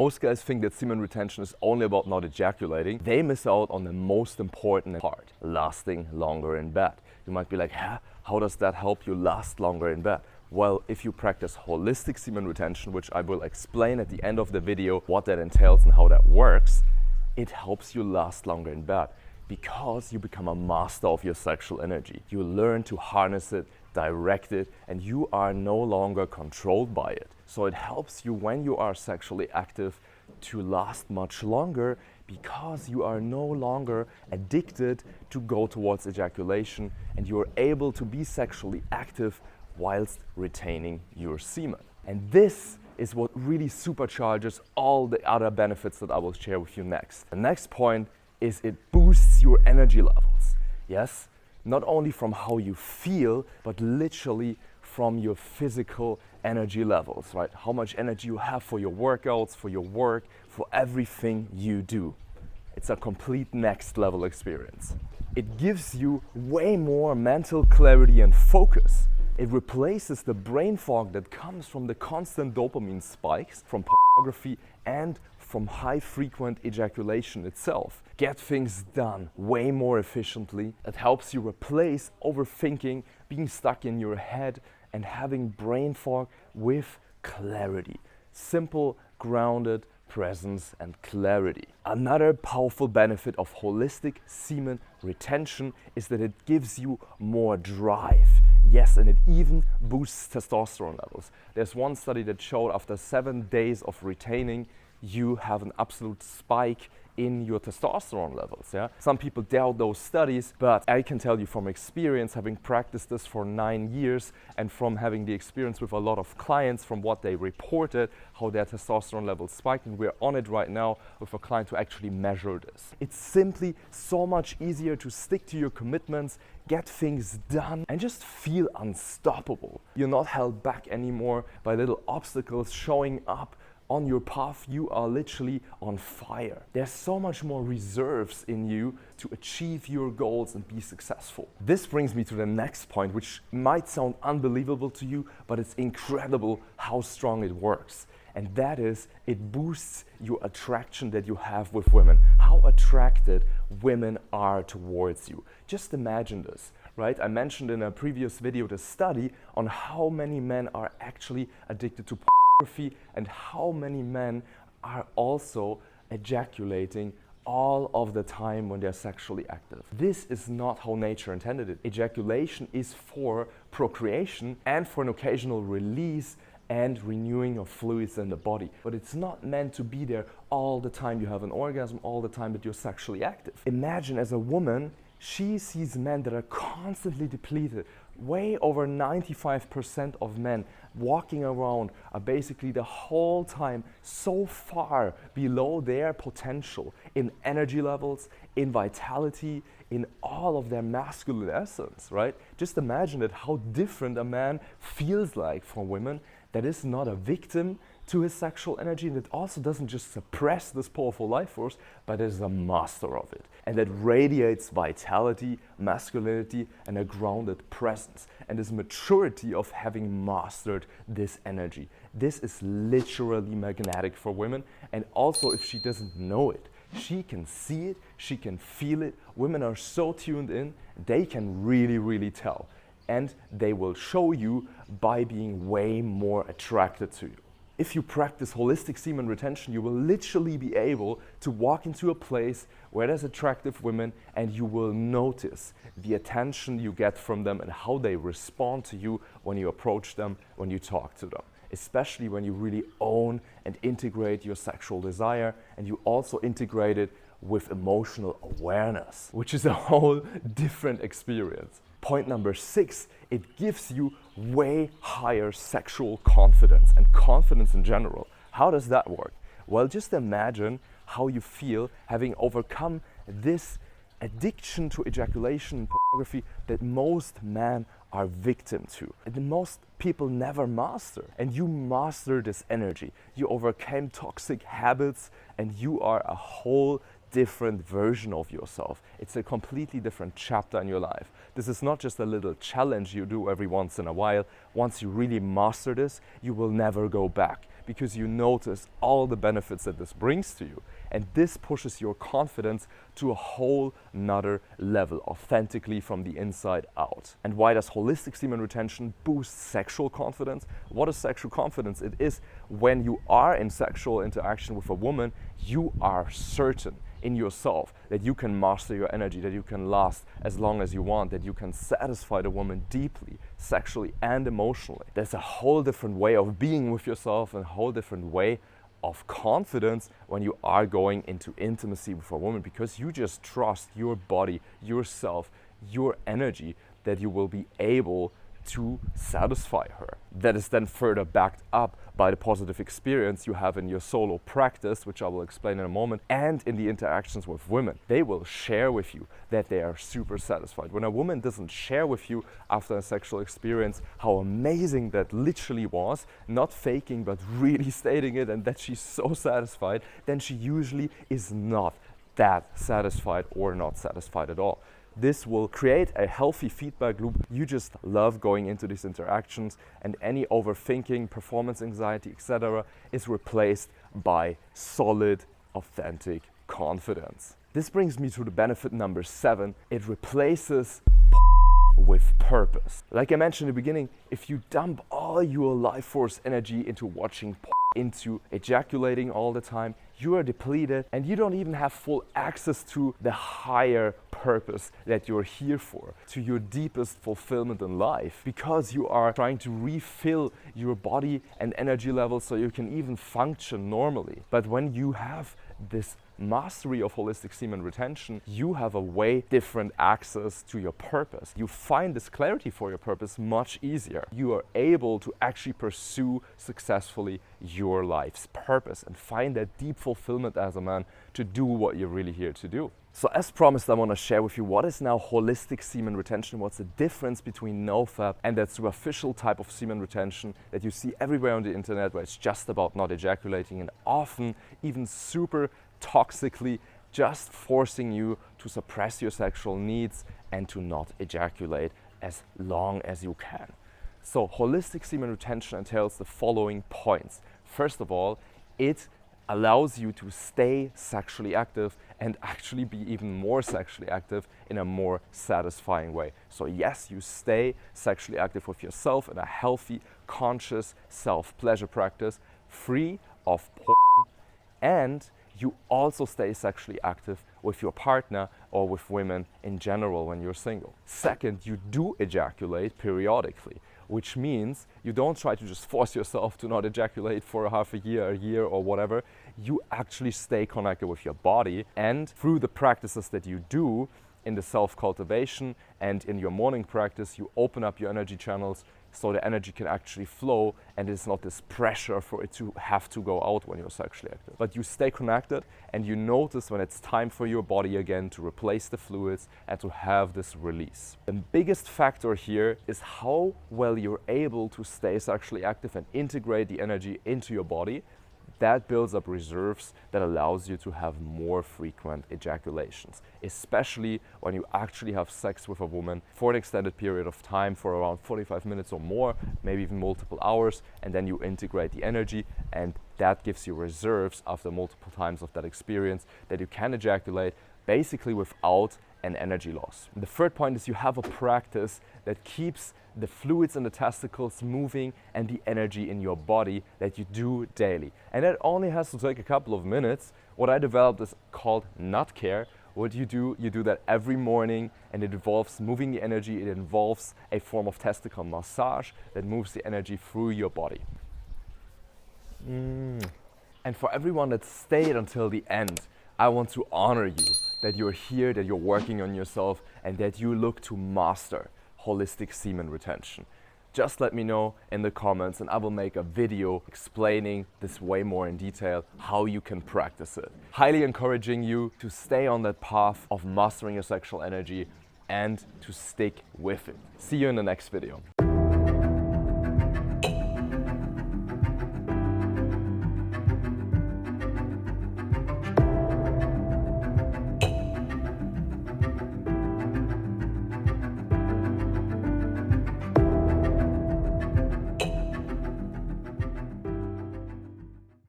Most guys think that semen retention is only about not ejaculating. They miss out on the most important part, lasting longer in bed. You might be like, how does that help you last longer in bed? Well, if you practice holistic semen retention, which I will explain at the end of the video what that entails and how that works, it helps you last longer in bed because you become a master of your sexual energy. You learn to harness it, direct it, and you are no longer controlled by it. So it helps you when you are sexually active to last much longer because you are no longer addicted to go towards ejaculation and you are able to be sexually active whilst retaining your semen. And this is what really supercharges all the other benefits that I will share with you next. The next point is it boosts your energy levels. Yes, not only from how you feel, but literally from your physical energy levels, right? How much energy you have for your workouts, for your work, for everything you do. It's a complete next level experience. It gives you way more mental clarity and focus. It replaces the brain fog that comes from the constant dopamine spikes from pornography and from high frequent ejaculation itself. Get things done way more efficiently. It helps you replace overthinking, being stuck in your head, and having brain fog with clarity. Simple, grounded presence and clarity. Another powerful benefit of holistic semen retention is that it gives you more drive. Yes, and it even boosts testosterone levels. There's one study that showed after 7 days of retaining, you have an absolute spike in your testosterone levels. Yeah? Some people doubt those studies, but I can tell you from experience, having practiced this for 9 years and from having the experience with a lot of clients from what they reported, how their testosterone levels spiked, and we're on it right now with a client to actually measure this. It's simply so much easier to stick to your commitments, get things done, and just feel unstoppable. You're not held back anymore by little obstacles showing up on your path. You are literally on fire. There's so much more reserves in you to achieve your goals and be successful. This brings me to the next point, which might sound unbelievable to you, but it's incredible how strong it works. And that is, it boosts your attraction that you have with women, how attracted women are towards you. Just imagine this, right? I mentioned in a previous video the study on how many men are actually addicted to pornography and how many men are also ejaculating all of the time when they're sexually active. This is not how nature intended it. Ejaculation is for procreation and for an occasional release and renewing of fluids in the body. But it's not meant to be there all the time you have an orgasm, all the time that you're sexually active. Imagine as a woman, she sees men that are constantly depleted. Way over 95% of men walking around are basically the whole time so far below their potential in energy levels, in vitality, in all of their masculine essence, right? Just imagine that how different a man feels like for women that is not a victim to his sexual energy, and it also doesn't just suppress this powerful life force, but is a master of it. And that radiates vitality, masculinity, and a grounded presence. And this maturity of having mastered this energy. This is literally magnetic for women, and also if she doesn't know it, she can see it, she can feel it. Women are so tuned in, they can really, really tell. And they will show you by being way more attracted to you. If you practice holistic semen retention, you will literally be able to walk into a place where there's attractive women and you will notice the attention you get from them and how they respond to you when you approach them, when you talk to them. Especially when you really own and integrate your sexual desire, and you also integrate it with emotional awareness, which is a whole different experience. Point number 6, it gives you way higher sexual confidence and confidence in general. How does that work? Well, just imagine how you feel having overcome this addiction to ejaculation and pornography that most men are victim to, and that most people never master. And you master this energy. You overcame toxic habits and you are a whole different version of yourself. It's a completely different chapter in your life. This is not just a little challenge you do every once in a while. Once you really master this, you will never go back, because you notice all the benefits that this brings to you. And this pushes your confidence to a whole nother level, authentically from the inside out. And why does holistic semen retention boost sexual confidence? What is sexual confidence? It is when you are in sexual interaction with a woman, you are certain in yourself that you can master your energy, that you can last as long as you want, that you can satisfy the woman deeply, sexually and emotionally. There's a whole different way of being with yourself and a whole different way of confidence when you are going into intimacy with a woman, because you just trust your body, yourself, your energy, that you will be able to satisfy her. That is then further backed up by the positive experience you have in your solo practice, which I will explain in a moment, and in the interactions with women. They will share with you that they are super satisfied. When a woman doesn't share with you after a sexual experience how amazing that literally was, not faking but really stating it, and that she's so satisfied, then she usually is not that satisfied or not satisfied at all. This will create a healthy feedback loop. You just love going into these interactions, and any overthinking, performance anxiety, etc. is replaced by solid, authentic confidence. This brings me to the benefit number 7. It replaces with purpose. Like I mentioned in the beginning, if you dump all your life force energy into watching into ejaculating all the time, you are depleted and you don't even have full access to the higher purpose that you're here for, to your deepest fulfillment in life, because you are trying to refill your body and energy levels so you can even function normally. But when you have this mastery of holistic semen retention, you have a way different access to your purpose. You find this clarity for your purpose much easier. You are able to actually pursue successfully your life's purpose and find that deep fulfillment as a man to do what you're really here to do. So as promised, I want to share with you what is now holistic semen retention, what's the difference between NoFap and that superficial type of semen retention that you see everywhere on the internet, where it's just about not ejaculating and often even super toxically just forcing you to suppress your sexual needs and to not ejaculate as long as you can. So holistic semen retention entails the following points. First of all, it allows you to stay sexually active and actually be even more sexually active in a more satisfying way. So yes, you stay sexually active with yourself in a healthy, conscious self-pleasure practice, free of porn, and you also stay sexually active with your partner or with women in general when you're single. Second, you do ejaculate periodically, which means you don't try to just force yourself to not ejaculate for a year or whatever. You actually stay connected with your body, and through the practices that you do in the self-cultivation and in your morning practice, you open up your energy channels so the energy can actually flow, and it's not this pressure for it to have to go out when you're sexually active. But you stay connected and you notice when it's time for your body again to replace the fluids and to have this release. The biggest factor here is how well you're able to stay sexually active and integrate the energy into your body. That builds up reserves that allows you to have more frequent ejaculations, especially when you actually have sex with a woman for an extended period of time, for around 45 minutes or more, maybe even multiple hours, and then you integrate the energy, and that gives you reserves after multiple times of that experience that you can ejaculate basically without an energy loss. And the third point is you have a practice that keeps the fluids in the testicles moving and the energy in your body that you do daily. And that only has to take a couple of minutes. What I developed is called nut care. What you do that every morning, and it involves moving the energy. It involves a form of testicle massage that moves the energy through your body. And for everyone that stayed until the end, I want to honor you, that you're here, that you're working on yourself, and that you look to master holistic semen retention. Just let me know in the comments, and I will make a video explaining this way more in detail, how you can practice it. Highly encouraging you to stay on that path of mastering your sexual energy and to stick with it. See you in the next video.